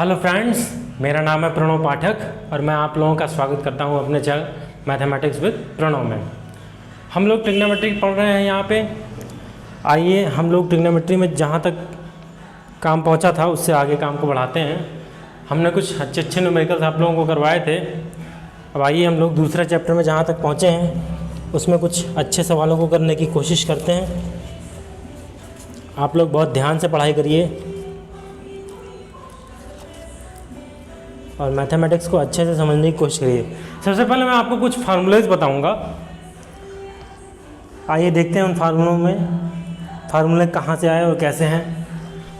Hello friends, मेरा नाम है प्रणव पाठक और मैं आप लोगों का स्वागत करता हूं अपने चैनल मैथमेटिक्स विद प्रणव में। हम लोग ट्रिग्नोमेट्री पढ़ रहे हैं यहाँ पे। आइए हम लोग ट्रिग्नोमेट्री में जहाँ तक काम पहुँचा था उससे आगे काम को बढ़ाते हैं। हमने कुछ अच्छे न्यूमेरिकल्स आप लोगों को करवाए थे। अब आइए हम लोग दूसरे चैप्टर में जहाँ तक पहुँचे हैं उसमें कुछ अच्छे सवालों को करने की कोशिश करते हैं। आप लोग बहुत ध्यान से पढ़ाई करिए और मैथमेटिक्स को अच्छे से समझने की कोशिश करिए। सबसे पहले मैं आपको कुछ फार्मूलेज बताऊंगा। आइए देखते हैं उन फार्मूलों में फार्मूले कहाँ से आए और कैसे हैं।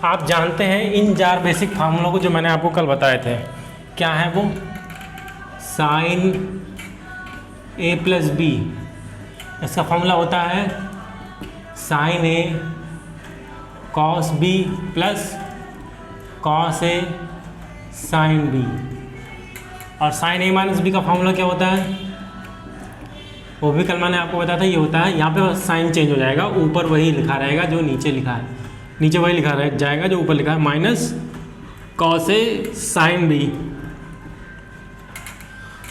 आप जानते हैं इन 4 बेसिक फार्मूलों को जो मैंने आपको कल बताए थे। क्या है वो? साइन ए प्लस बी, इसका फार्मूला होता है sine a cos B plus cos a sine B. और साइन ए माइनस बी का फार्मूला क्या होता है वो भी कल मैंने आपको बताया था। ये होता है, यहाँ पे साइन चेंज हो जाएगा, ऊपर वही लिखा रहेगा जो नीचे लिखा है, नीचे वही लिखा रह जाएगा जो ऊपर लिखा है, minus cos a sine B.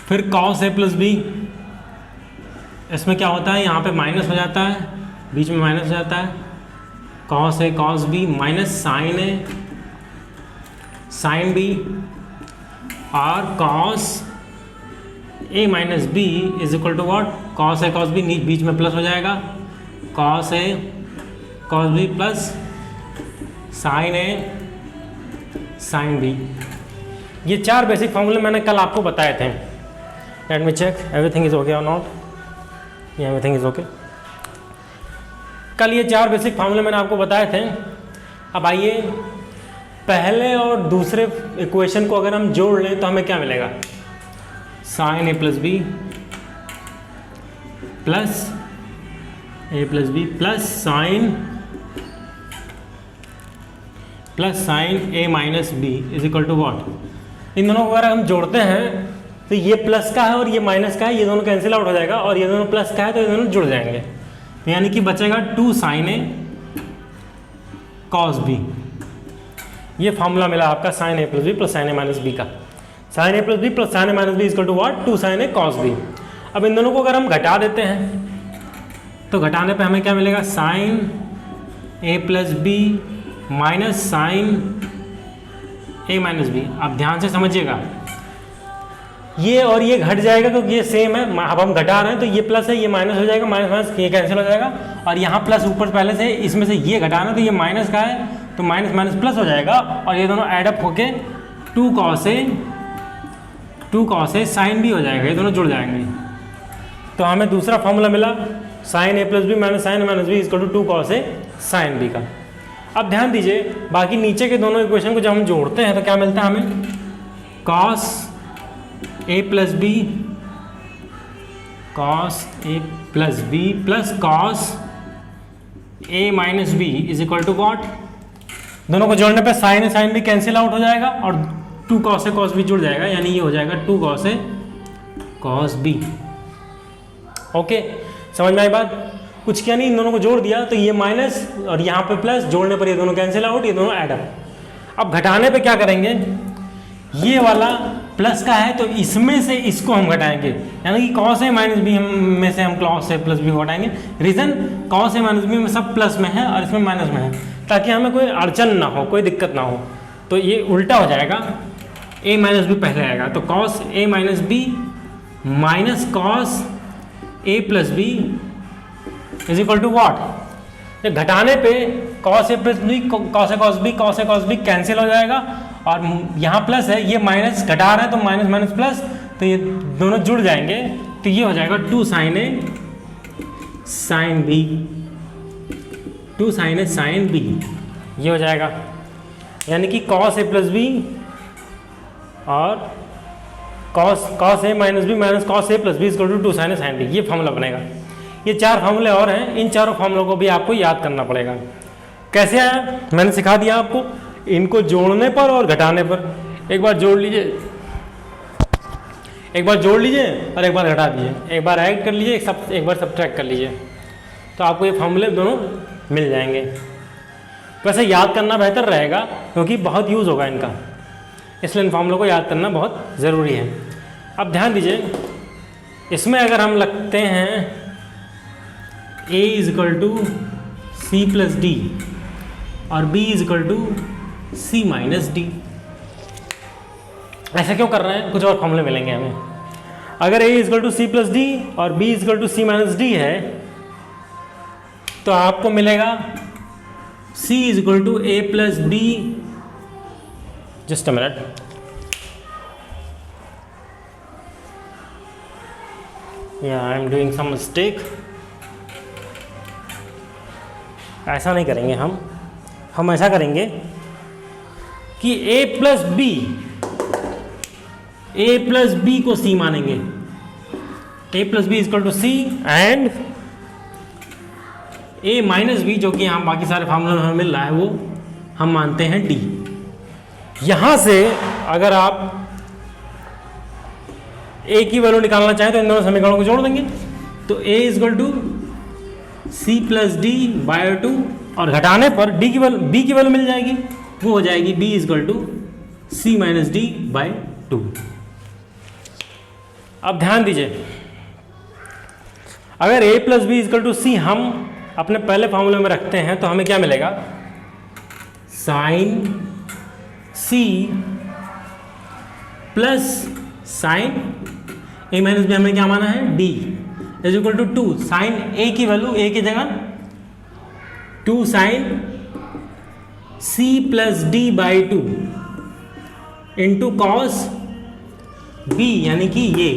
फिर कॉस ए प्लस बी, इसमें क्या होता है, यहाँ पे माइनस हो जाता है, बीच में माइनस हो जाता है, कॉस ए कॉस बी माइनस साइन ए साइन बी। और cos A minus B is equal to what, cos A cos B, बीच में प्लस हो जाएगा, कॉस ए कॉस बी प्लस साइन ए साइन बी। ये 4 बेसिक फॉर्मूले मैंने कल आपको बताए थे। Let me check everything is okay और नॉट। Everything is okay. कल ये 4 बेसिक फॉर्मूले मैंने आपको बताए थे। अब आइए पहले और दूसरे इक्वेशन को अगर हम जोड़ लें तो हमें क्या मिलेगा? Sine A plus B plus sine A minus B is equal to what. इन दोनों को अगर हम जोड़ते हैं तो ये प्लस का है और ये माइनस का है, ये दोनों कैंसिल आउट हो जाएगा, और ये दोनों प्लस का है तो ये दोनों जुड़ जाएंगे। तो यानी कि बचेगा 2 साइन ए कॉस बी। ये फार्मूला मिला आपका साइन ए प्लस बी प्लस साइन ए माइनस बी का। Sine A plus B plus sine A minus b equal to what, 2 sine a cos B. अब इन दोनों को अगर हम घटा देते हैं तो घटाने पे हमें क्या मिलेगा? साइन ए प्लस बी माइनस साइन ए माइनस बी। अब ध्यान से समझिएगा, ये और ये घट जाएगा क्योंकि ये सेम है। अब हम घटा रहे हैं तो ये प्लस है, ये माइनस हो जाएगा, माइनस माइनस ये कैंसिल हो जाएगा, और यहाँ प्लस ऊपर पहले से, इसमें से ये घटाना है तो ये माइनस का है तो माइनस माइनस प्लस हो जाएगा, और ये दोनों एडअप होके 2 कॉस ए साइन बी हो जाएगा, ये दोनों जुड़ जाएंगे। तो हमें दूसरा फॉर्मूला मिला sine A plus b minus sine A minus b equal to 2 cos a sine b का। अब ध्यान दीजिए, बाकी नीचे के दोनों इक्वेशन को जब हम जोड़ते हैं तो क्या मिलता है हमें? Cos A plus B plus cos A minus B is equal to what. दोनों को जोड़ने पे साइन ए साइन बी कैंसिल आउट हो जाएगा और 2 कॉस ए कॉस बी जुड़ जाएगा, यानी ये हो जाएगा 2 कॉस ए कॉस बी। ओके, समझ में आई बात? कुछ किया नहीं, इन दोनों को जोड़ दिया तो ये माइनस और यहाँ पे प्लस, जोड़ने पर ये दोनों कैंसिल आउट, ये दोनों एड अप। अब घटाने पे क्या करेंगे? ये वाला प्लस का है तो इसमें से इसको हम घटाएंगे, यानी कि कॉस ए माइनस बी में से हम कॉस ए प्लस बी घटाएंगे। Reason, cos A minus B में सब प्लस में है और इसमें माइनस में है, ताकि हमें कोई अड़चन ना हो, कोई दिक्कत ना हो। तो ये उल्टा हो जाएगा, ए माइनस बी पहले आएगा, तो cos A minus b minus cos A plus b is equal to what. ये घटाने पे कॉस ए प्लस बी कॉस ए कॉस बी कैंसिल हो जाएगा, और यहाँ प्लस है, ये माइनस घटा रहा है तो माइनस माइनस प्लस, तो ये दोनों जुड़ जाएंगे, तो ये हो जाएगा 2 साइन ए साइन बी, 2 साइन ए साइन बी, ये हो जाएगा। यानी कि कॉस ए प्लस बी और cos A minus b minus cos A plus b equal to 2 sine A sine B, ये फार्मूला बनेगा। ये 4 फार्मूले और हैं, इन चारों फार्मूलों को भी आपको याद करना पड़ेगा। कैसे आया मैंने सिखा दिया आपको, इनको जोड़ने पर और घटाने पर। एक बार जोड़ लीजिए, एक बार जोड़ लीजिए और एक बार घटा दीजिए, एक बार ऐड कर लीजिए, एक बार सब्ट्रैक्ट कर लीजिए, तो आपको ये फार्मूले दोनों मिल जाएंगे। वैसे याद करना बेहतर रहेगा क्योंकि बहुत यूज़ होगा इनका। इसलिए इन फॉर्मूलों को याद करना बहुत ज़रूरी है। अब ध्यान दीजिए, इसमें अगर हम लगते हैं a = c + d और b = c - d, ऐसा क्यों कर रहे हैं? कुछ और फॉर्मूले मिलेंगे हमें। अगर a = c + d और b = c - d है तो आपको मिलेगा c = a + b। Just a minute, I am doing some mistake. ऐसा नहीं करेंगे हम ऐसा करेंगे कि a + b को c मानेंगे। a + b = c and a - b, जो कि यहाँ बाकी सारे फार्मूले में हमें मिल रहा है, वो हम मानते हैं d। यहाँ से अगर आप a की वैल्यू निकालना चाहें तो इन दोनों समीकरणों को जोड़ देंगे। तो a = c + d/2 और घटाने पर b की वैल्यू मिल जाएगी, वो हो जाएगी b = c - d/2। अब ध्यान दीजिए, अगर a + b = c हम अपने पहले फार्मूले में रखते हैं तो हमें क्या मिलेगा? sin c plus sin a - b हमें क्या माना है? d = 2 sin a की वैल्यू a की जगह 2 sin c + d/2 into cos b, यानी कि ये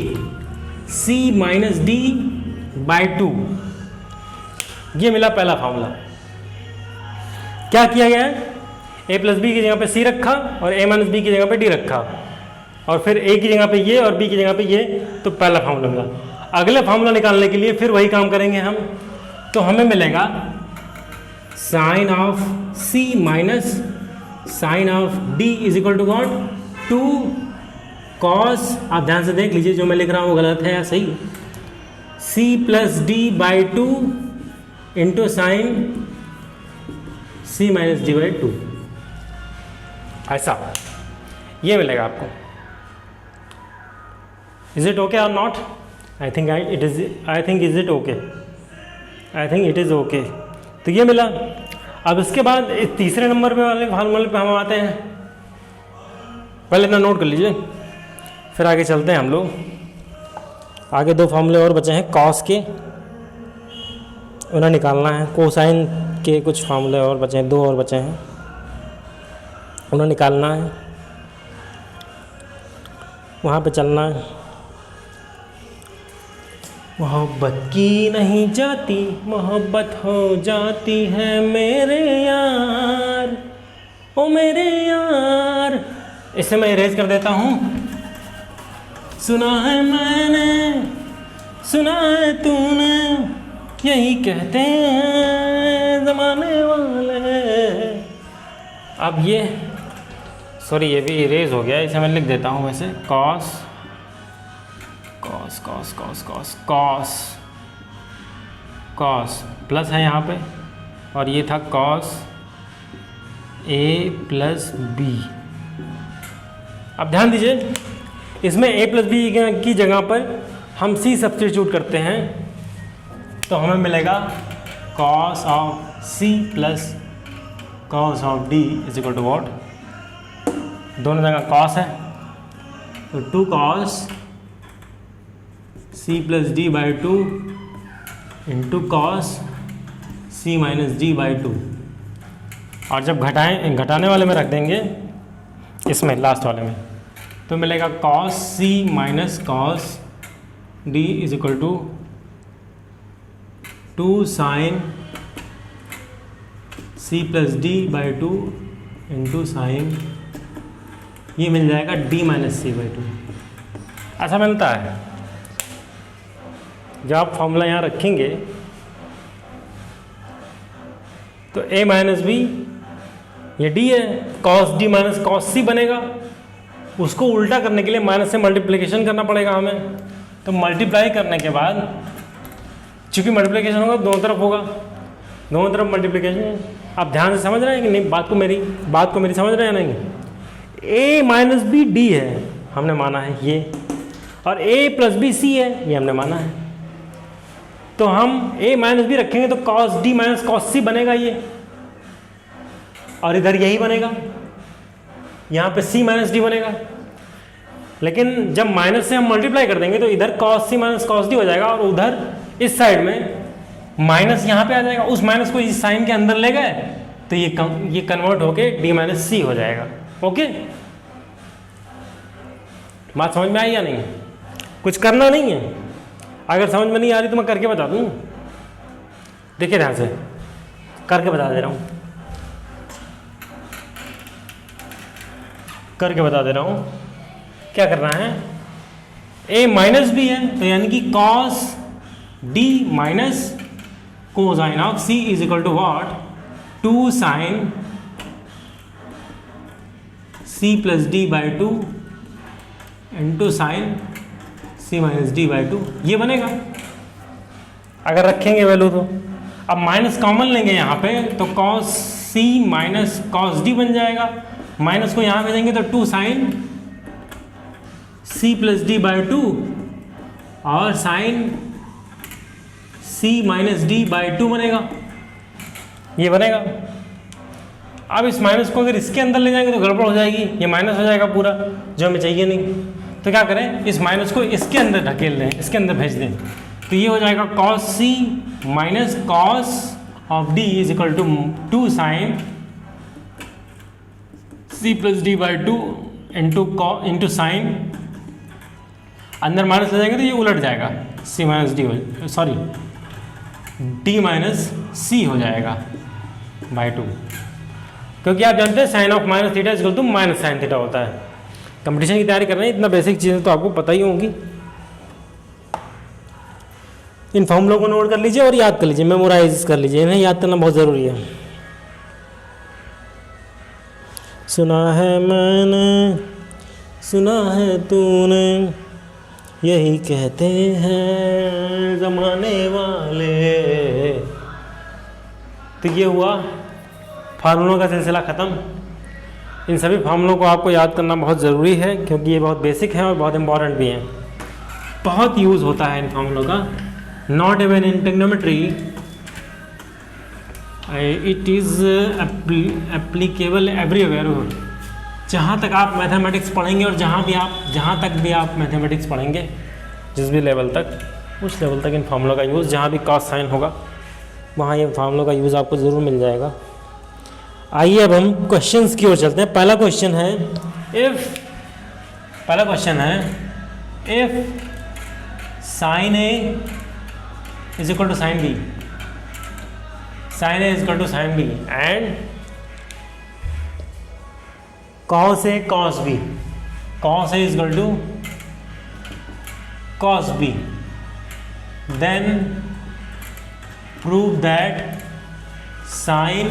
c - d/2। ये मिला पहला फार्मूला। क्या किया गया है? a + b की जगह पे c रखा और a - b की जगह पे d रखा, और फिर a की जगह पे ये और b की जगह पे ये, तो पहला फार्मूला मिला। अगले फार्मूला निकालने के लिए फिर वही काम करेंगे हम, तो हमें मिलेगा sin of c minus sin of d = what? 2 cos, आप ध्यान से देख लीजिए जो मैं लिख रहा हूँ वो गलत है या सही, c + d/2 into sine c - d/2, ऐसा ये मिलेगा आपको। इज इट ओके और not? I think it is it okay, I think it is okay. तो ये मिला। अब इसके बाद तीसरे नंबर पे वाले फार्मूले पे हम आते हैं। पहले इतना नोट कर लीजिए, फिर आगे चलते हैं हम लोग। आगे 2 फार्मूले और बचे हैं कॉस के, उन्हें निकालना है। कोसाइन के कुछ फार्मूले और बचे हैं, 2 और बचे हैं, उन्हें निकालना है, वहाँ पे चलना है। मोहब्बत की नहीं जाती, मोहब्बत हो जाती है मेरे यार, ओ मेरे यार। इसे मैं इरेज कर देता हूँ। सुना है मैंने, सुना है तूने, यही कहते हैं ज़माने वाले। अब ये सॉरी, ये भी इरेज हो गया, इसे मैं लिख देता हूँ वैसे। Cos cos cos cos cos cos cos plus है यहाँ पे, और ये था कॉस a + b। अब ध्यान दीजिए, इसमें a + b की जगह पर हम c सब्स्टिट्यूट करते हैं, तो हमें मिलेगा cos of c + cos of d = what? दोनों जगह cos है, तो 2 cos c + d/2 into cos c - d/2। और जब घटाने वाले में रख देंगे, इसमें लास्ट वाले में, तो मिलेगा cos c - cos d = 2 sin c + d/2 into sine, ये मिल जाएगा d - c/2। ऐसा मिलता है। जब आप फॉर्मूला यहाँ रखेंगे तो a - b, ये d है, cos d - cos c बनेगा। उसको उल्टा करने के लिए माइनस से मल्टीप्लिकेशन करना पड़ेगा हमें। तो मल्टीप्लाई करने के बाद, चूंकि मल्टीप्लिकेशन होगा दोनों तरफ होगा, दोनों तरफ मल्टीप्लिकेशन। आप ध्यान से समझ रहे हैं कि नहीं? बात को मेरी समझ रहे हैं नहीं? ए माइनस बी डी है, हमने माना है ये, और ए प्लस बी सी है, ये हमने माना है। तो हम ए माइनस बी रखेंगे तो कॉस डी माइनस कॉस सी बनेगा ये, और इधर यही बनेगा, यहाँ पे सी माइनस डी बनेगा। लेकिन जब माइनस से हम मल्टीप्लाई कर देंगे तो इधर cos C minus cos D हो जाएगा, और उधर इस साइड में माइनस यहाँ पे आ जाएगा। उस माइनस को इस साइन के अंदर ले गए तो ये कन्वर्ट होके डी माइनस सी हो जाएगा। ओके, बात समझ में आई या नहीं? कुछ करना नहीं है, अगर समझ में नहीं आ रही तो मैं करके बता दूँ। देखिए ध्यान से करके बता दे रहा हूँ, करके बता दे रहा हूँ। क्या करना है, ए माइनस बी है तो यानी कि cos D minus cosine of C is equal to what, 2 sine C plus D by 2 into sine C minus D by 2, ये बनेगा अगर रखेंगे वैल्यू तो। अब माइनस कॉमन लेंगे यहाँ पे तो cos C minus cos D बन जाएगा, माइनस को यहाँ भेजेंगे तो 2 sine C plus D by 2 और sine C minus D by 2 बनेगा, ये बनेगा। अब इस माइनस को अगर इसके अंदर ले जाएंगे तो गड़बड़ हो जाएगी, ये माइनस हो जाएगा पूरा, जो हमें चाहिए नहीं। तो क्या करें, इस माइनस को इसके अंदर ढकेल दें, इसके अंदर भेज दें, तो ये हो जाएगा cos C minus cos of D is equal to 2 sine C plus D by 2 into sine, अंदर माइनस ले जाएंगे तो ये उलट जाएगा, C minus D sorry D minus C हो जाएगा बाई 2, क्योंकि आप जानते हैं sine of minus theta equal to minus sine theta होता है। कंपटीशन की तैयारी कर रहे हैं, इतना बेसिक चीज़ें तो आपको पता ही होंगी। इन फॉर्मूलों को नोट कर लीजिए और याद कर लीजिए, मेमोराइज कर लीजिए, इन्हें याद करना बहुत ज़रूरी है। सुना है मैंने, सुना है तूने, यही कहते हैं ज़माने वाले। तो ये हुआ फार्मूलों का सिलसिला ख़त्म। इन सभी फार्मूलों को आपको याद करना बहुत ज़रूरी है, क्योंकि ये बहुत बेसिक है और बहुत इंपॉर्टेंट भी हैं। बहुत यूज़ होता है इन फार्मूलों का, not even in trigonometry, it is applicable everywhere. जहाँ तक आप मैथमेटिक्स पढ़ेंगे और जहाँ तक भी आप मैथमेटिक्स पढ़ेंगे, जिस भी लेवल तक, उस लेवल तक इन फार्मूलों का यूज़, जहाँ भी कॉस साइन होगा वहाँ ये फार्मूलों का यूज़ आपको ज़रूर मिल जाएगा। आइए अब हम क्वेश्चंस की ओर चलते हैं। पहला क्वेश्चन है if sine A is equal to sine B, sine A is equal to sine B and cos A cos B, cos A is equal to cos B, then prove that sin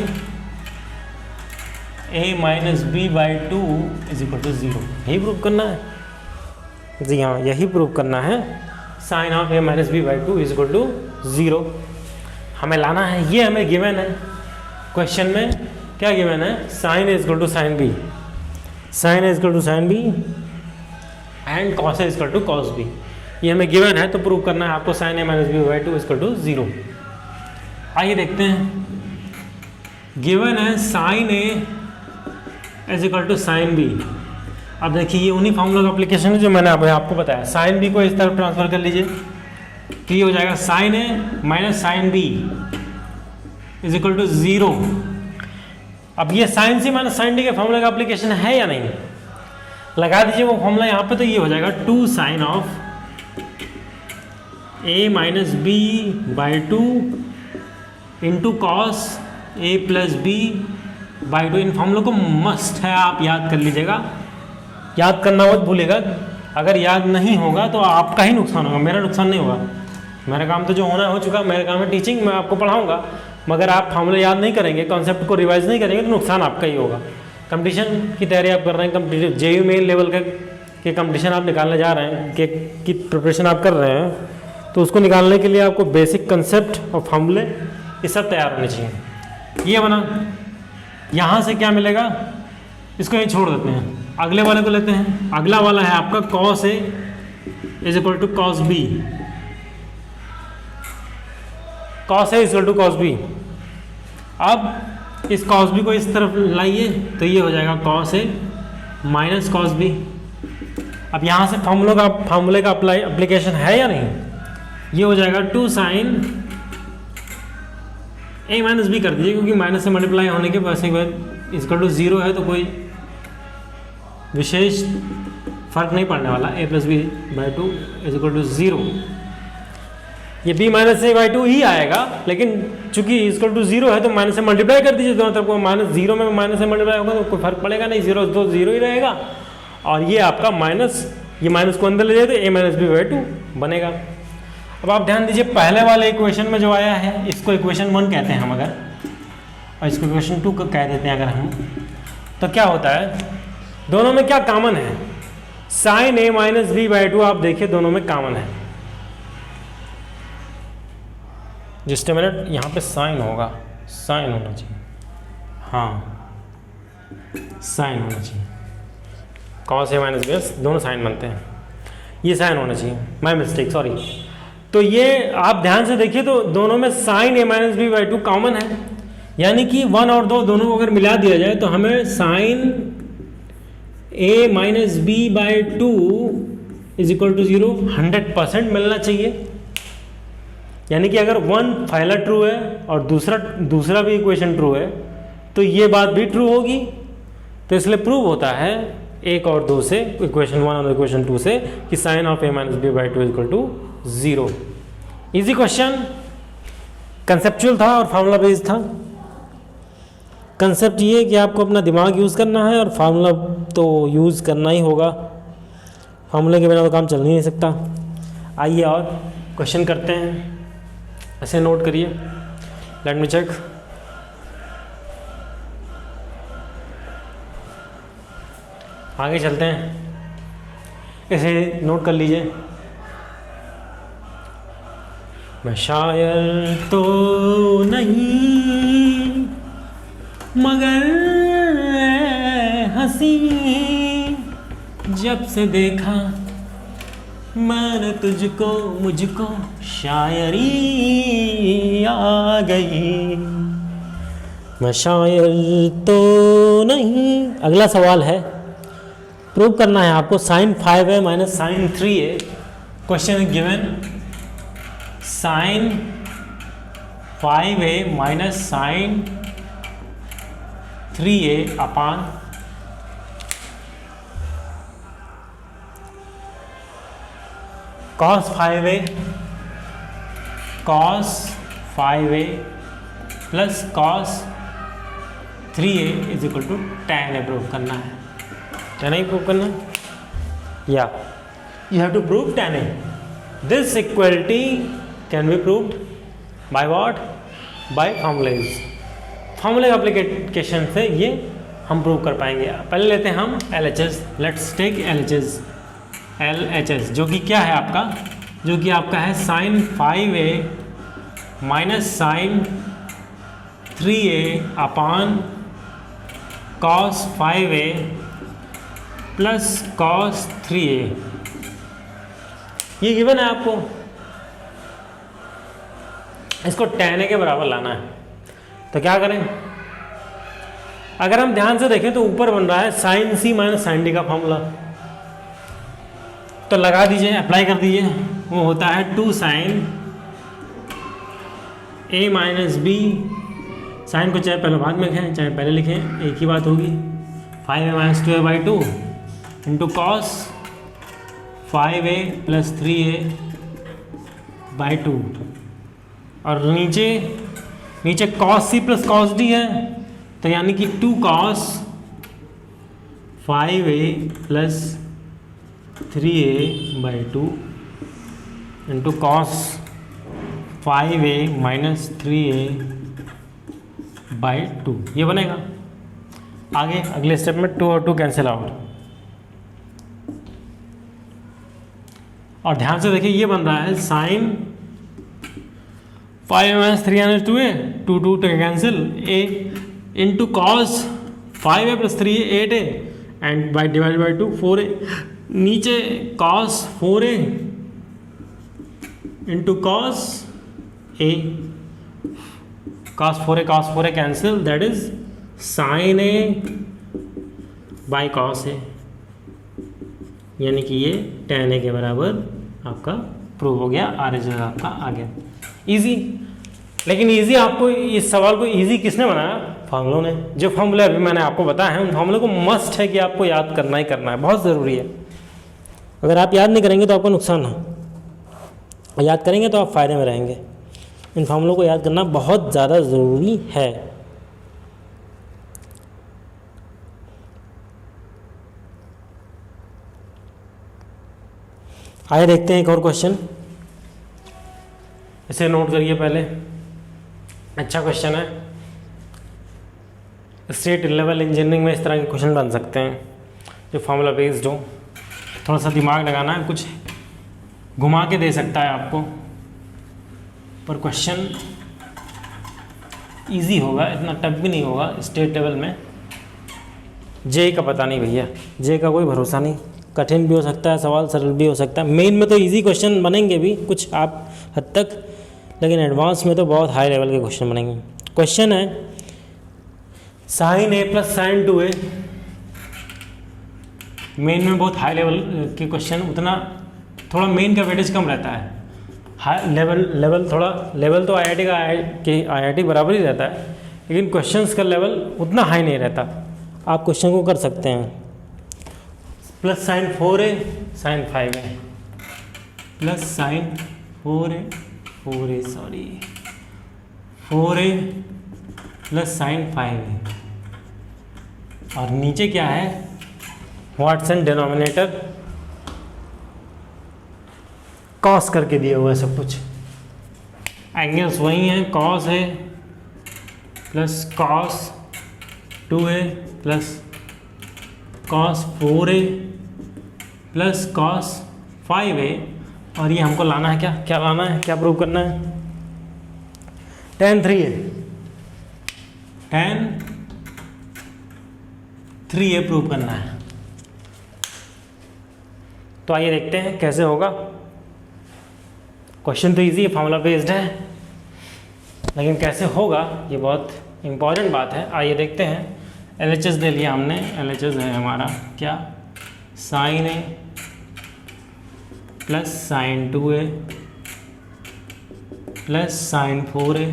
A minus B by 2 is equal to 0। यही prove करना है, जी हाँ यही prove करना है। sin of A minus B by 2 is equal to 0 हमें लाना है, ये हमें गिवन है। क्वेश्चन में क्या गिवन है, sin A is equal to sin B, sine A equal to sine B and cos A equal to cos B, ये हमें गिवन है। तो प्रूव करना है आपको sine A minus B by 2 equal to 0। आइए देखते हैं, गिवन है sine A is equal to sine B. अब देखिए ये उन्हीं फॉर्मूला का एप्लीकेशन है जो मैंने आपको बताया। साइन बी को इस तरफ ट्रांसफर कर लीजिए तो ये हो जाएगा sine A minus sine B is equal to 0। अब ये sine C minus sine D के फॉर्मूला का एप्लीकेशन है या नहीं, लगा दीजिए वो फॉर्मूला यहाँ पे। तो ये हो जाएगा 2 sine of A minus B by 2 into cos A plus B by 2। इन फॉर्मूलों को मस्ट है, आप याद कर लीजिएगा, याद करना मत भूलिएगा। अगर याद नहीं होगा तो आपका ही नुकसान होगा, मेरा नुकसान नहीं होगा। मेरा काम तो जो होना हो चुका, मेरा काम है टीचिंग, मैं आपको पढ़ाऊँगा। मगर आप फॉर्मूले याद नहीं करेंगे, कॉन्सेप्ट को रिवाइज नहीं करेंगे तो नुकसान आपका ही होगा। कंपटीशन की तैयारी आप कर रहे हैं, कंपटीशन जेयू मेन लेवल के कंपटीशन आप निकालने जा रहे हैं, कि प्रिपरेशन आप कर रहे हैं, तो उसको निकालने के लिए आपको बेसिक कंसेप्ट और फॉर्मूले ये सब तैयार होने चाहिए। ये बना, यहाँ से क्या मिलेगा, इसको यहीं छोड़ देते हैं। अगले वाले को लेते हैं। अगला वाला है आपका cos A is equal to cos B. Cos A is equal to cos B. अब इस कॉस बी को इस तरफ लाइए तो ये हो जाएगा कॉस ए माइनस कॉस बी। अब यहाँ से फार्मूले का एप्लीकेशन है या नहीं? ये हो जाएगा 2 साइन ए माइनस बी कर दीजिए, क्योंकि माइनस से मल्टीप्लाई होने के वैसे इक्वल टू 0 है तो कोई विशेष फर्क नहीं पड़ने वाला। A plus B by 2 is equal to 0। ये बी माइनस ए बाई 2 ही आएगा, लेकिन चूंकि इक्वल टू 0 है तो माइनस से मल्टीप्लाई कर दीजिए दोनों तरफ को। माइनस 0 में माइनस से मल्टीप्लाई होगा तो कोई फर्क पड़ेगा नहीं, 0 तो 0 ही रहेगा। और ये आपका माइनस, ये माइनस को अंदर ले जाए तो ए माइनस बी बाई 2 बनेगा। अब आप ध्यान दीजिए पहले वाले इक्वेशन में जो आया है इसको इक्वेशन 1 कहते हैं हम अगर, और इसको इक्वेशन 2 कह देते हैं अगर हम, तो क्या होता है दोनों में क्या कॉमन है? Sine A minus B by 2 आप देखिए दोनों में कॉमन है। जिस मिनट यहाँ पे साइन होगा, साइन होना चाहिए, हाँ साइन होना चाहिए। कॉस ए माइनस बी दोनों साइन बनते हैं, ये साइन होना चाहिए, माई मिस्टेक सॉरी। तो ये आप ध्यान से देखिए तो दोनों में sine A minus B by 2 common है, यानी कि 1 और 2 दोनों को अगर मिला दिया जाए तो हमें sine A minus B by 2 is equal to 0 100% मिलना चाहिए। यानी कि अगर 1 पहला ट्रू है और दूसरा भी इक्वेशन ट्रू है तो ये बात भी ट्रू होगी। तो इसलिए प्रूव होता है 1 और 2 से, इक्वेशन 1 और इक्वेशन 2 से, कि sine of A minus B by 2 equal to 0। Easy question, conceptual था और फार्मूला बेस्ड था। कंसेप्ट ये कि आपको अपना दिमाग यूज़ करना है और फार्मूला तो यूज़ करना ही होगा, फार्मूले के बिना तो काम चल ही नहीं सकता। आइए और क्वेश्चन करते हैं, ऐसे नोट करिए। Let me check. आगे चलते हैं, इसे नोट कर लीजिए। मैं शायर तो नहीं मगर हंसी, जब से देखा मैंने तुझको मुझको शायरी आ गई। मैं शायर तो नहीं। अगला सवाल है, प्रूव करना है आपको sine 5a minus sine 3a। Question is given sine 5a minus sine 3a upon cos 5a plus cos 3a is equal to tan a prove करना है। tan a प्रूव करना है या you have to prove tan a। This equality can be proved by what? By formulas. फॉर्मूले application से ये हम prove कर पाएंगे। पहले लेते हैं हम LHS। लेट्स टेक LHS जो कि क्या है आपका, जो कि आपका है sine 5a minus sine 3a upon cos 5a plus cos 3a। ये गिवन है आपको, इसको tan a के बराबर लाना है। तो क्या करें? अगर हम ध्यान से देखें तो ऊपर बन रहा है sine c minus sine d का फॉर्मूला, तो लगा दीजिए, अप्लाई कर दीजिए। वो होता है 2 sine a minus B. Sine को चाहे पहले बाद में लिखें चाहे पहले लिखें, एक ही बात होगी। 5a minus 2a by 2 into cos 5a plus 3a by 2, और नीचे cos c plus cos d है, तो यानी कि 2 cos 5a plus 3a by 2 into cos 5a minus 3a by 2, ये बनेगा। आगे अगले स्टेप में 2 और 2 कैंसिल आउट। और ध्यान से देखिए ये बन रहा है sine 5a minus 3a 2a, 2 cancel, a into cos 5a plus 3a 8a and by divide by 2 4a, नीचे cos 4a into cos a, cos 4a cancel, that is sin a by cos a, यानी कि ये tan a के बराबर आपका prove हो गया, RHS आपका आ गया। इजी, लेकिन इजी आपको इस सवाल को इजी किसने बनाया? फार्मूलों ने। जो फार्मूले अभी मैंने आपको बताया है उन फार्मूलों को मस्ट है कि आपको याद करना ही करना है, बहुत ज़रूरी है। अगर आप याद नहीं करेंगे तो आपको नुकसान है, और याद करेंगे तो आप फ़ायदे में रहेंगे। इन फार्मूलों को याद करना बहुत ज़्यादा ज़रूरी है। आइए देखते हैं एक और क्वेश्चन, इसे नोट करिए पहले। अच्छा क्वेश्चन है, स्टेट लेवल इंजीनियरिंग में इस तरह के क्वेश्चन बन सकते हैं जो फार्मूला बेस्ड हो। थोड़ा सा दिमाग लगाना है, कुछ घुमा के दे सकता है आपको, पर क्वेश्चन इजी होगा, इतना टफ भी नहीं होगा। स्टेट लेवल में जे का पता नहीं भैया, जे का कोई भरोसा नहीं, कठिन भी हो सकता है सवाल, सरल भी हो सकता है। मेन में तो इजी क्वेश्चन बनेंगे भी कुछ आप हद तक, लेकिन एडवांस में तो बहुत हाई लेवल के क्वेश्चन बनेंगे। क्वेश्चन है sin a plus sin 2a। Main में बहुत हाई लेवल के क्वेश्चन, उतना थोड़ा मेन का वेटेज कम रहता है। हाई लेवल थोड़ा, लेवल तो IIT का IIT बराबर ही रहता है, लेकिन क्वेश्चंस का लेवल उतना हाई नहीं रहता। आप क्वेश्चन को कर सकते हैं। Plus sin 4a sin 5a, plus sin 4a plus sin 5a, और नीचे क्या है? वाटसन डिनोमिनेटर कॉस करके दिया हुआ है सब कुछ। एंगल्स वही हैं, कॉस है plus cos 2a plus cos 4a plus cos 5a, और ये हमको लाना है क्या लाना है, क्या प्रूव करना है? tan 3a प्रूव करना है। तो आइए देखते हैं कैसे होगा। क्वेश्चन तो इजी है, फार्मूला बेस्ड है, लेकिन कैसे होगा ये बहुत इंपॉर्टेंट बात है। आइए देखते हैं। LHS ले लिया हमने, LHS है हमारा क्या? sin a plus sin 2a plus sin 4a।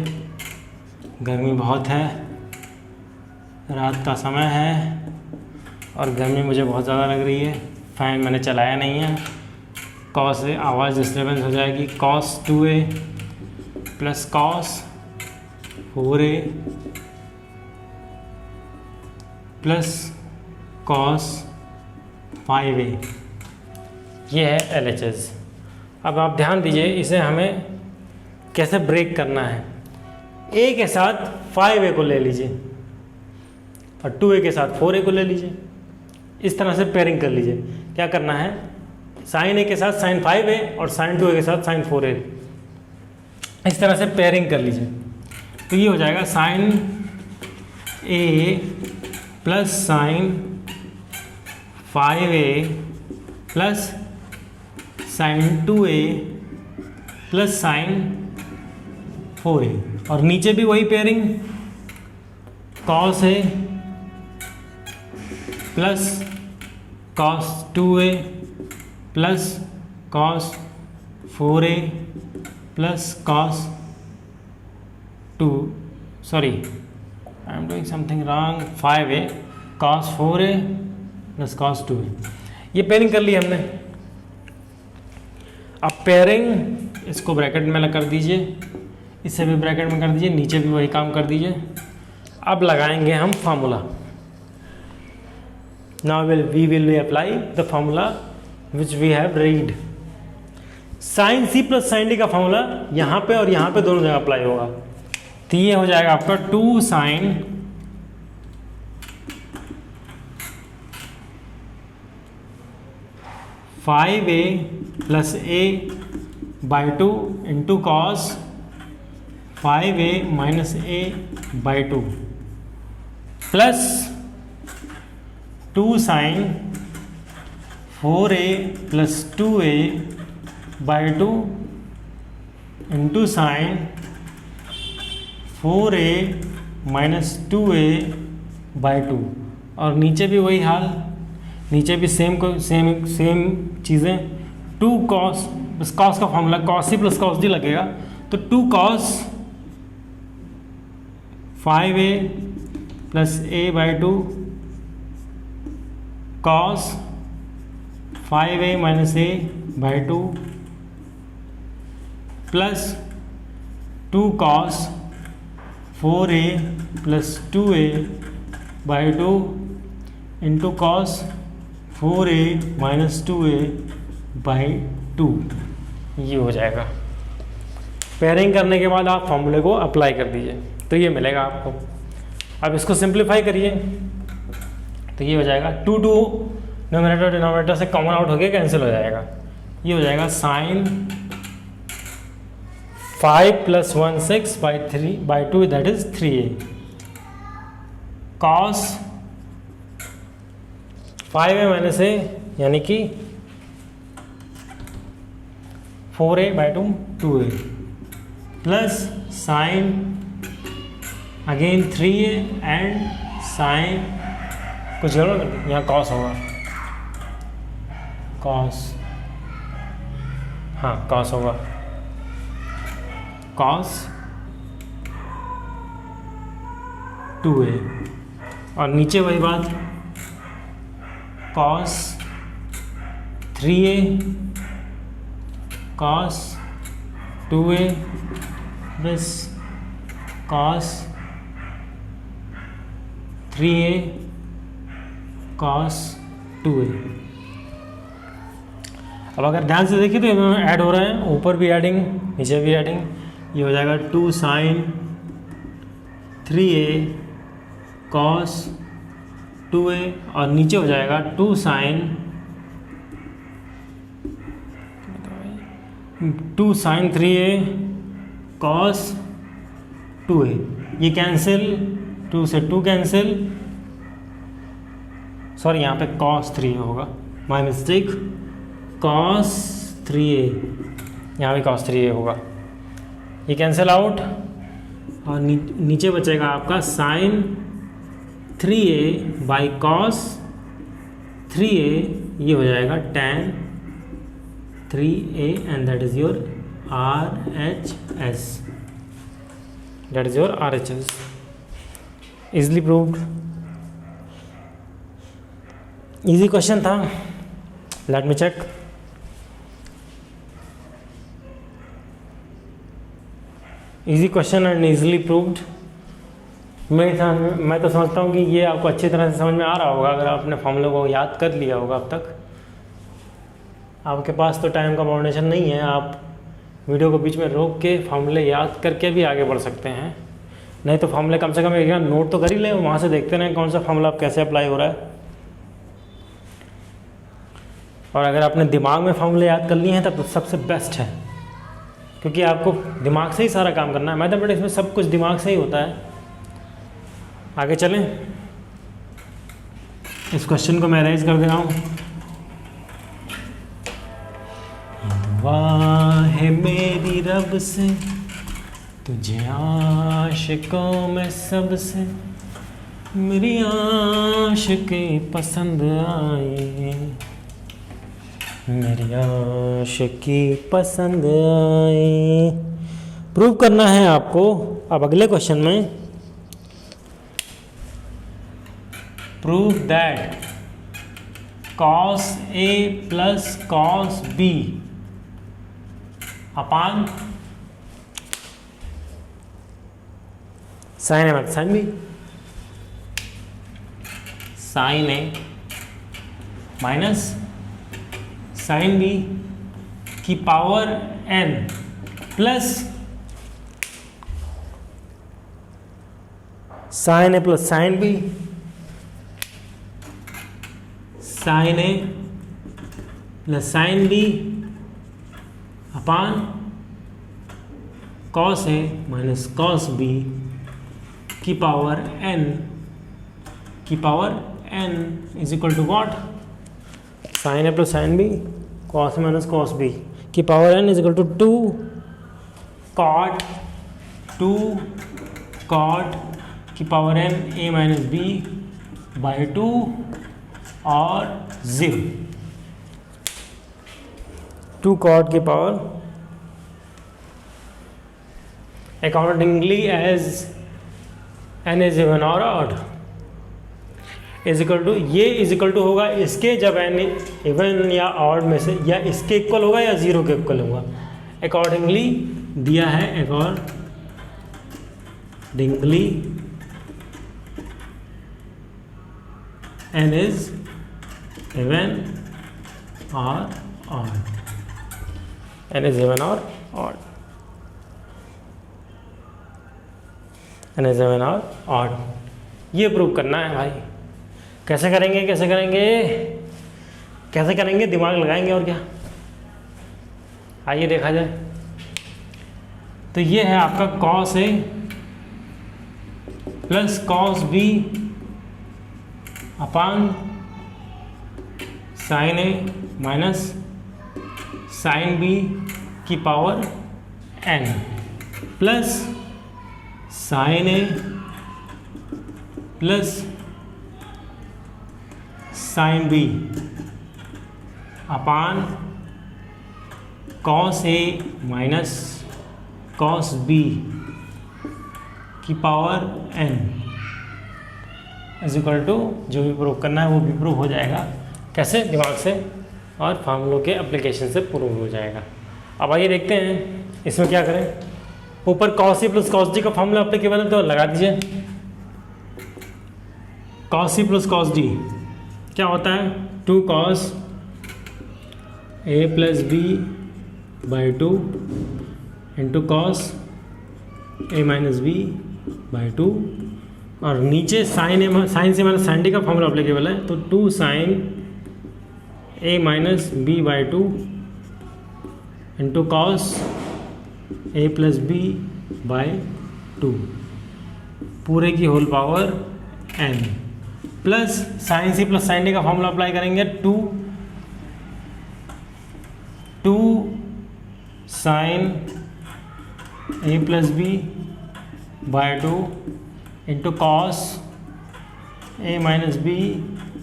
गर्मी बहुत है, रात का समय है और गर्मी मुझे बहुत ज़्यादा लग रही है, फ़ैन मैंने चलाया नहीं है। cos से आवाज़ डिस्टर्बेंस हो जाएगी। cos 2a plus cos 4a plus cos 5a, ये है LHS। अब आप ध्यान दीजिए, इसे हमें कैसे ब्रेक करना है। a के साथ 5a को ले लीजिए और 2a के साथ 4a को ले लीजिए, इस तरह से पेयरिंग कर लीजिए। क्या करना है? sin a के साथ sin 5a और sin 2a के साथ sin 4a, इस तरह से पेयरिंग कर लीजिए। तो ये हो जाएगा sin a plus sin 5a plus sin 2a plus sin 4a, और नीचे भी वही pairing, cos a plus cos 2a plus cos 4a plus cos 2, sorry I am doing something wrong, 5a cos 4a plus cos 2a। ये pairing कर ली हमने। अब pairing इसको bracket में कर दीजिए, इसे भी ब्रैकेट में कर दीजिए, नीचे भी वही काम कर दीजिए। अब लगाएंगे हम formula. Now we will apply the formula which we have read. Sine C plus sine D का फार्मूला यहाँ पे और यहाँ पे दोनों जगह अप्लाई होगा। तो ये हो जाएगा आपका 2 sin 5a plus a by 2 into cos 5a minus a by 2 plus 2 sine 4a plus 2a by 2 into sine 4a minus 2a by 2, और नीचे भी वही हाल, नीचे भी सेम चीज़ें, 2 कॉस, बस कॉस का formula cos C plus cos D लगेगा, तो 2 cos 5a plus a by 2 cos 5a minus a by 2 plus 2 cos 4a plus 2a by 2 into cos 4a minus 2a by 2, ये हो जाएगा। Pairing करने के बाद आप फॉर्मूले को अप्लाई कर दीजिए तो ये मिलेगा आपको। अब इसको सिंप्लीफाई करिए तो ये हो जाएगा 2 न्यूमरेटर डिनोमिनेटर से कॉमन आउट होके कैंसिल हो जाएगा। ये हो जाएगा sine 5 plus 1 6 by 2 that is 3a cos 5a minus a यानी कि 4a by 2 2a plus sine again 3a and sine कुछ गड़बड़ कर दी, यहाँ कॉस होगा, कॉस, हाँ कॉस होगा, कॉस 2a और नीचे वही बात कॉस 3a कॉस 2a बस कॉस 3a कॉस 2a। अब अगर ध्यान से देखिए तो इन्होंने ऐड हो रहे हैं, ऊपर भी एडिंग नीचे भी एडिंग, ये हो जाएगा 2 साइन 3a कॉस 2a और नीचे हो जाएगा 2 साइन 3a कॉस 2a, ये कैंसिल, 2 से 2 कैंसिल, सॉरी यहाँ पे कॉस 3a होगा, माई मिस्टेक, कॉस 3a, यहाँ भी कॉस 3a होगा, ये कैंसिल आउट और नीचे बचेगा आपका sign 3a by cos 3a, ये हो जाएगा tan 3a and that is your RHS, that is your RHS, easily proved, easy question था। Let me check, easy question and easily proved. मैं तो समझता हूँ कि ये आपको अच्छी तरह से समझ में आ रहा होगा अगर आपने फॉर्मूले को याद कर लिया होगा अब तक। आपके पास तो टाइम का बाउंडेशन नहीं है, आप वीडियो को बीच में रोक के फॉर्मूले याद करके भी आगे बढ़ सकते हैं, नहीं तो फॉर्मूले कम से कम एक नोट तो कर ही लें, वहाँ से देखते रहें कौन सा फॉर्मूला आप कैसे अप्लाई हो रहा है। और अगर आपने दिमाग में फॉर्मूले याद कर लिए हैं तब तो सबसे बेस्ट है, क्योंकि आपको दिमाग से ही सारा काम करना है। मैथमेटिक्स में सब कुछ दिमाग से ही होता है। आगे चलें, इस क्वेश्चन को मैं अरेंज कर दे रहा हूँ। दुआ है मेरी रब से तुझे आशिकों में सबसे, मेरी आशिकी पसंद आए, मेरी आशिकी पसंद आए। प्रूव करना है आपको। अब अगले क्वेश्चन में, prove that cos A plus cos B upon sine A minus sine B, sine A minus sine B की पावर n प्लस साइन ए प्लस साइन बी, साइन ए plus sine B upon cos ए minus cos B की power n n is equal to what, sine A plus sine B cos A minus cos B की power n is equal to 2 cot की power N A minus B by 2 और 0, 2 cot की power accordingly as N is even और odd is equal to, ये is equal to होगा इसके जब N even या ऑड में से या इसके इक्वल होगा या 0 के इक्वल होगा। अकॉर्डिंगली दिया है, अकॉर्डिंगली एन इज इवन और ऑड, एन इज इवन और ऑड, एन इज इवन और ऑड। ये प्रूव करना है भाई। कैसे करेंगे कैसे करेंगे कैसे करेंगे, दिमाग लगाएंगे और क्या। आइए देखा जाए। तो ये है आपका कॉस ए plus cos B upon sine ए माइनस साइन बी की पावर एन प्लस साइन ए plus sine B upon cos ए माइनस कॉस बी की power n is equal to, जो भी प्रूव करना है वो भी प्रूव हो जाएगा। कैसे, दिमाग से और फार्मूलों के एप्लीकेशन से प्रूव हो जाएगा। अब आइए देखते हैं इसमें क्या करें। ऊपर कॉस ए प्लस कॉस डी का फार्मूला एप्लीकेबल है तो लगा दीजिए। कॉस ए प्लस कॉस डी क्या होता है, 2 cos A plus B by 2 into cos A minus B by 2 और नीचे साइन से माइनस साइन डी का फॉर्मूला अप्लीकेबल है तो 2 sine A minus B by 2 into cos A plus B by 2 पूरे की whole power N plus sign C plus sine D का formula apply करेंगे 2 sine A plus B by 2 into cos A minus B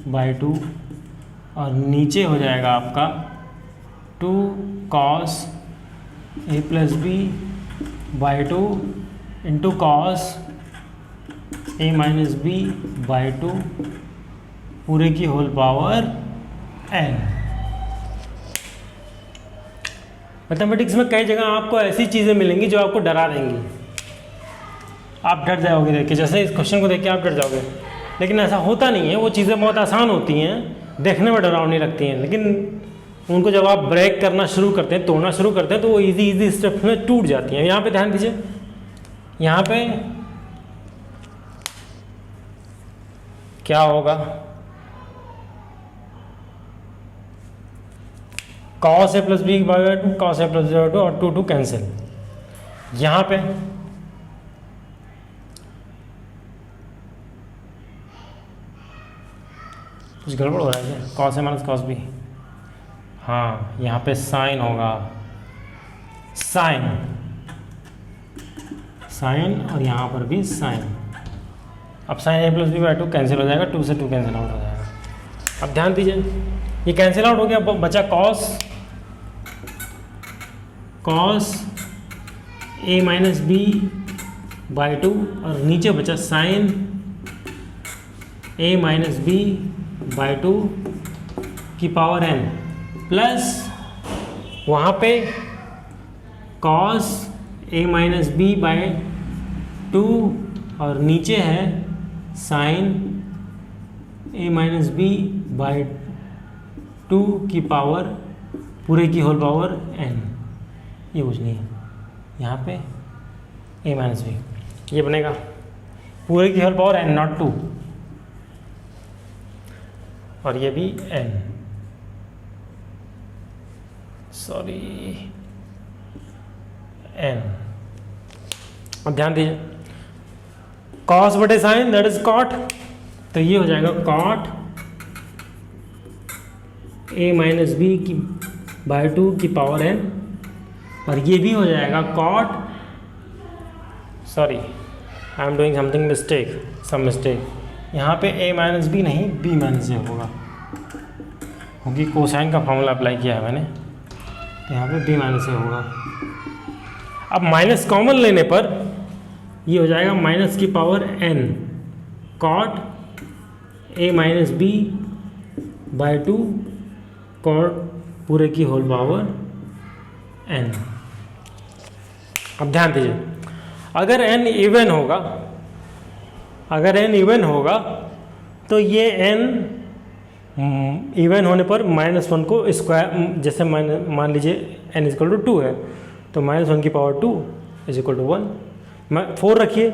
by 2 और नीचे हो जाएगा आपका 2 cos A plus B by 2 into cos A minus B by 2 पूरे की whole power N. Mathematics में कई जगह आपको ऐसी चीज़ें मिलेंगी जो आपको डरा देंगी, आप डर जाओगे देख के। जैसे इस क्वेश्चन को देख के आप डर जाओगे, लेकिन ऐसा होता नहीं है। वो चीज़ें बहुत आसान होती हैं, देखने में डरावनी लगती हैं, लेकिन उनको जब आप ब्रेक करना शुरू करते हैं, तोड़ना शुरू करते हैं, तो वो इजी स्टेप्स में टूट जाती हैं। यहाँ पे ध्यान दीजिए, यहाँ पे क्या होगा, cos A plus B by 2 cos A plus B by 2 और 2 कैंसिल। यहाँ पे कुछ गड़बड़ हो रहा है क्या, cos A minus cos B, हाँ यहाँ पे साइन होगा, साइन और यहाँ पर भी साइन। अब sine A plus B by 2 कैंसिल हो जाएगा, 2 से 2 कैंसिल आउट हो जाएगा। अब ध्यान दीजिए, ये कैंसिल आउट हो गया, बचा cos A minus B by 2 और नीचे बचा sine A minus B by 2 की पावर एन प्लस वहाँ पे cos A minus B by 2 और नीचे है sine A minus B by 2 की पावर पूरे की होल पावर एन। ये पूछनी है यहाँ पे ए माइनस बी, ये बनेगा पूरे की होल पावर एन नॉट 2 और ये भी एन, सॉरी एन। अब ध्यान दीजिए, कॉस बटे साइन दैट इज कॉट, तो ये हो जाएगा कॉट ए माइनस बी की बाई 2 की पावर n, और ये भी हो जाएगा cot, sorry I am doing something mistake, some mistake, यहाँ पे a माइनस बी नहीं b माइनस ए होगा, क्योंकि कोसाइन का फॉर्मूला अप्लाई किया है मैंने, तो यहाँ पे b माइनस ए होगा। अब माइनस कॉमन लेने पर ये हो जाएगा माइनस की power n cot A minus B by 2 cot पूरे की होल पावर n। अब ध्यान दीजिए, अगर n इवन होगा, अगर n इवन होगा तो ये n इवन होने पर -1 को स्क्वायर, जैसे मान लीजिए n इक्वल टू 2 है तो -1 की पावर 2 इज इक्वल टू 1, 4 रखिए,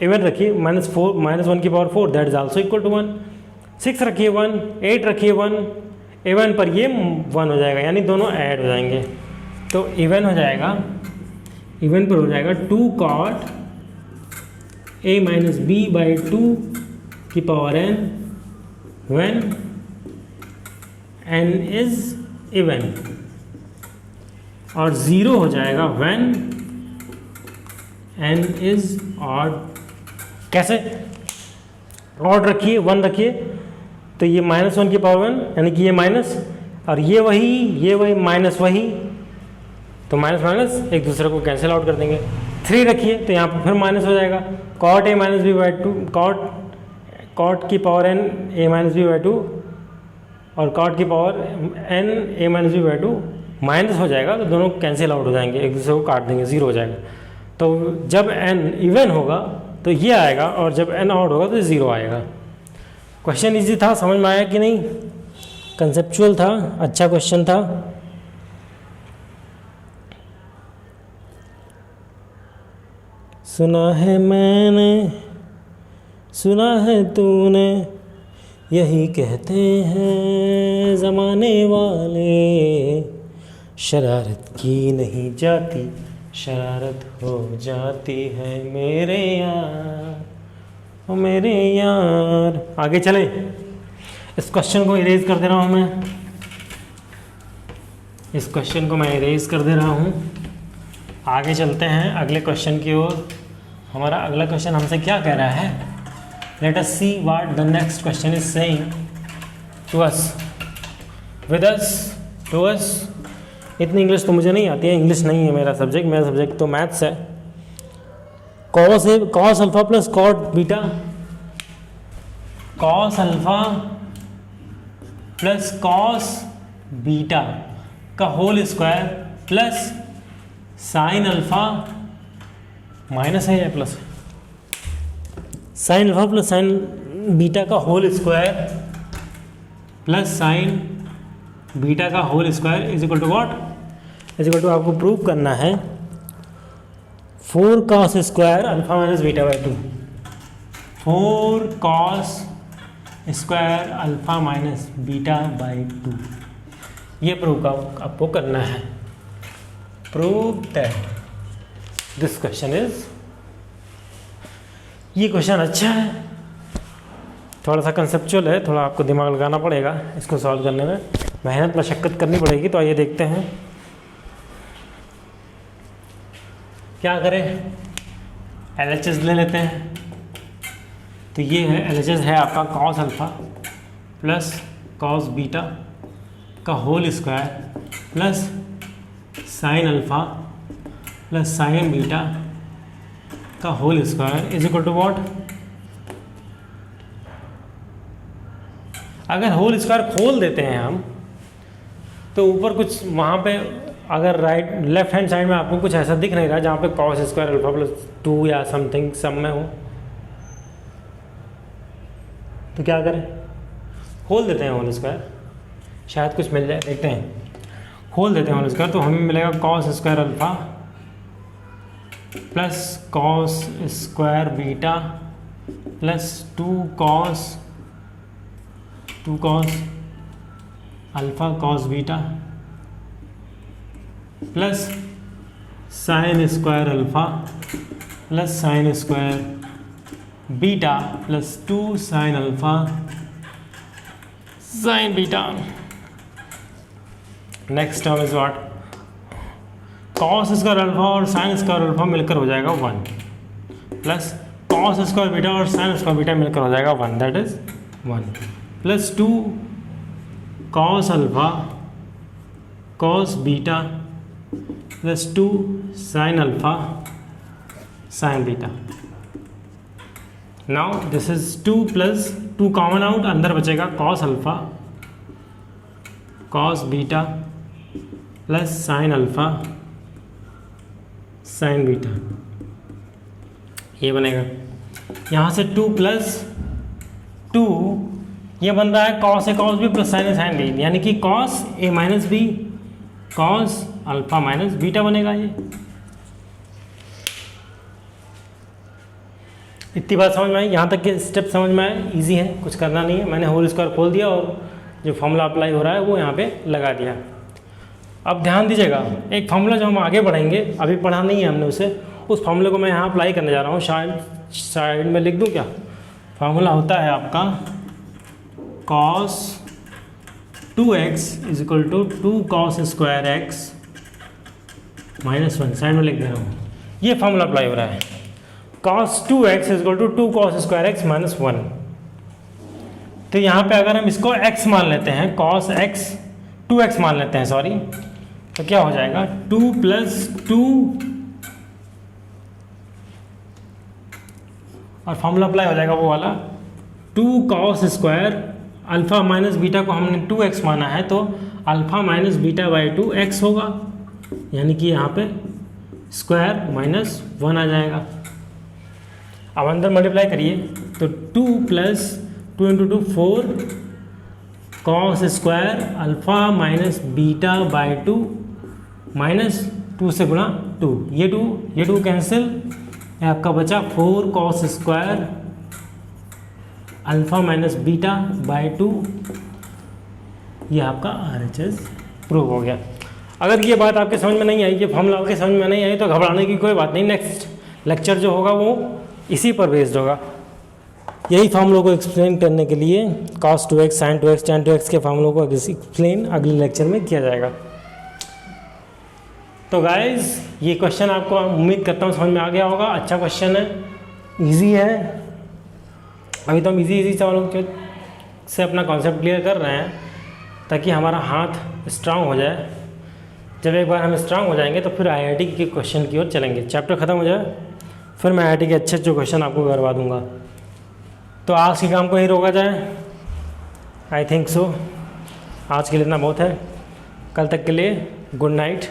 इवन रखिए, -1 की पावर 4 that is also equal to 1, 6 रखिए 1, 8 रखिए 1, इवन पर ये 1 हो जाएगा, यानी दोनों ऐड हो जाएंगे, तो इवन हो जाएगा, इवन पर हो जाएगा 2 cot a minus B by 2 की power n when n is even, और 0 हो जाएगा when n इज ऑड। कैसे? ऑड रखिए, 1 रखिए, तो ये -1 की पावर 1 यानी कि ये माइनस, और ये वही माइनस वही, तो माइनस माइनस एक दूसरे को कैंसिल आउट कर देंगे। 3 रखिए तो यहाँ पर फिर माइनस हो जाएगा, cot A minus B by 2, cot की power n A minus B by 2 और कॉट की power n A minus B by 2 minus हो जाएगा, तो दोनों कैंसिल आउट हो जाएंगे, एक दूसरे को काट देंगे, 0 हो जाएगा। तो जब n इवन होगा तो ये आएगा, और जब n आउट होगा तो 0 आएगा। क्वेश्चन इजी था, समझ में आया कि नहीं? कंसेप्चुअल था, अच्छा क्वेश्चन था। सुना है मैंने, सुना है तूने, यही कहते हैं ज़माने वाले, शरारत की नहीं जाती, शरारत हो जाती है मेरे यार, ओ मेरे यार। आगे चले, इस क्वेश्चन को इरेज कर दे रहा हूँ मैं, इस क्वेश्चन को मैं इरेज कर दे रहा हूँ। आगे चलते हैं अगले क्वेश्चन की ओर। हमारा अगला क्वेश्चन हमसे क्या कह रहा है? Let us see what the next question is saying to us, with us, to us. इतनी इंग्लिश तो मुझे नहीं आती है, इंग्लिश नहीं है मेरा सब्जेक्ट, मेरा सब्जेक्ट तो मैथ्स है। Cos alpha plus cot beta, cos alpha plus cos beta का whole square plus sine alpha, minus है या plus, sine alpha plus sine beta का whole square plus sine beta का whole square is equal to what? Is equal to, आपको prove करना है 4 cos square alpha minus beta by 2, 4 cos square alpha minus beta by 2, ये prove आपको करना है। Prove that this question is, ये question अच्छा है, थोड़ा सा कंसेप्चुअल है, थोड़ा आपको दिमाग लगाना पड़ेगा इसको सॉल्व करने में, मेहनत मशक्क़त करनी पड़ेगी। तो आइए देखते हैं क्या करें। LHS ले लेते हैं, तो ये है LHS है आपका cos alpha plus cos beta का whole square plus sine alpha plus sine beta का whole square is equal to what? अगर होल स्क्वायर खोल देते हैं हम, तो ऊपर कुछ वहाँ पे अगर राइट लेफ्ट हैंड साइड में आपको कुछ ऐसा दिख नहीं रहा जहाँ पे कॉस स्क्वायर अल्फा प्लस 2 या समथिंग सब में हो, तो क्या करें? खोल देते हैं होल स्क्वायर, शायद कुछ मिल जाए, देखते हैं। खोल देते हैं होल स्क्वायर, तो हमें मिलेगा cos square alpha plus cos square beta plus 2 cos alpha cos beta plus sine square alpha plus sine square beta plus 2 sine alpha sine beta. Next term is what, cos square alpha और sine square alpha मिलकर हो जाएगा 1 plus cos square beta और sine square beta मिलकर हो जाएगा 1, that is 1 plus 2 cos alpha cos beta plus 2 sine alpha sine beta. Now this is 2 plus 2 common out, अंदर बचेगा cos alpha cos beta plus sine alpha sine beta, ये बनेगा। यहाँ से 2 प्लस 2 ये बन रहा है कॉस ए कॉस बी प्लस साइन ए साइन बी, यानी कि कॉस ए minus B cos alpha minus beta बनेगा। ये इतनी बात समझ में आई, यहाँ तक के स्टेप समझ में आए, इजी है, कुछ करना नहीं है। मैंने होल स्क्वायर खोल दिया और जो फॉर्मूला अप्लाई हो रहा है वो यहाँ पे लगा दिया। अब ध्यान दीजिएगा, एक फार्मूला जो हम आगे बढ़ेंगे, अभी पढ़ा नहीं है हमने उसे, उस फार्मूले को मैं यहाँ अप्लाई करने जा रहा हूँ। साइड में लिख दूँ क्या? फार्मूला होता है आपका cos 2x is equal to 2 cos square X minus 1, side में लिख दे रहा हूँ। ये फार्मूला अप्लाई हो रहा है, cos 2x is equal to 2 cos square X minus 1। तो यहाँ पे अगर हम इसको x मान लेते हैं, cos x 2x मान लेते हैं, सॉरी, तो क्या हो जाएगा 2 प्लस 2 और फॉर्मूला अप्लाई हो जाएगा वो वाला 2 cos square alpha minus beta को हमने 2x माना है, तो alpha minus beta by 2x होगा, यानी कि यहाँ पे स्क्वायर माइनस 1 आ जाएगा। अब अंदर मल्टीप्लाई करिए तो 2 plus 2 into 2 4 cos square alpha minus beta by 2 minus 2 से गुणा 2, ये 2 कैंसिल, ये आपका बचा 4 cos square alpha minus beta by 2, ये आपका RHS प्रूव हो गया। अगर ये बात आपके समझ में नहीं आई, ये फॉर्मूला आपके समझ में नहीं आई, तो घबराने की कोई बात नहीं। नेक्स्ट लेक्चर जो होगा वो इसी पर बेस्ड होगा। यही फार्मूलों को एक्सप्लेन करने के लिए cos 2x sin 2x tan 2x के फार्मूलों को एक्सप्लेन अगले लेक्चर में किया जाएगा। तो गाइज ये क्वेश्चन आपको उम्मीद करता हूँ समझ में आ गया होगा। अच्छा क्वेश्चन है, इजी है। अभी तो हम इजी सवालों से अपना कॉन्सेप्ट क्लियर कर रहे हैं ताकि हमारा हाथ स्ट्रांग हो जाए। जब एक बार हम स्ट्रांग हो जाएंगे तो फिर IIT के क्वेश्चन की ओर चलेंगे। चैप्टर ख़त्म हो जाए फिर मैं IIT के अच्छे क्वेश्चन आपको करवा दूंगा। तो आज के काम को यही रोका जाए, आई थिंक सो। आज के लिए इतना बहुत है। कल तक के लिए गुड नाइट।